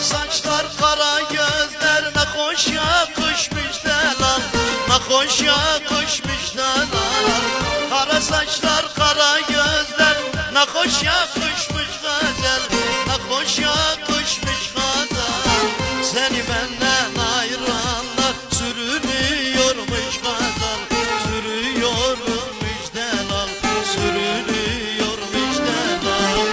Kara saçlar kara gözler ne hoş yakışmış delal, ne hoş yakışmış delal. Kara saçlar kara gözler ne hoş yakışmış gazel, ne hoş yakışmış gazel. Seni benden ayıranlar sürünüyormuş gazel, sürüyormuş delal, sürünüyormuş delal.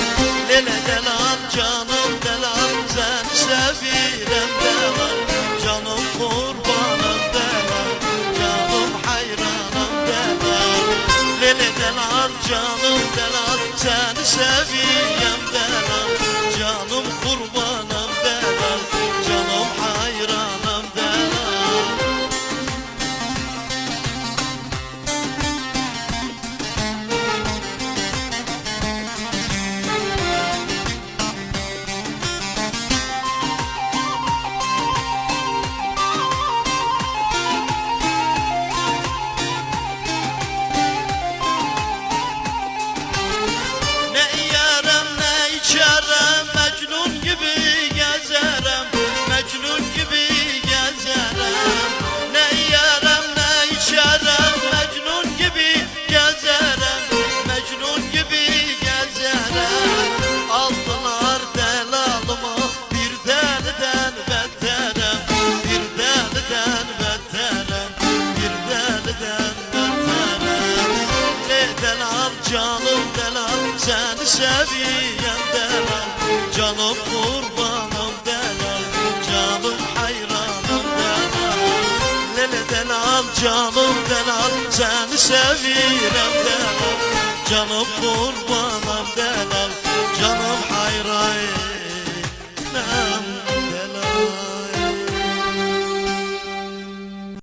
Lele delal canım delal, sen sevirem delal, canım kurbanım delal, canım hayranım delal. Lele delal canım delal, sen sevirem delal, canım kurbanım delal, canım hayranım delal. Mecnun gibi gezerem, Mecnun gibi gezerem. Ne yerim ne içerem, Mecnun gibi gezerem, Mecnun gibi gezerem. Aldılar delalımı bir deliden beterem, bir deliden beterem, bir deliden beterem. Ne delal canım delal, seni seviyem delal, canım kurbanım delal, canım hayranım delal. Lele delal canım delal, seni sevirem delal, canım kurbanım delal, canım hayranım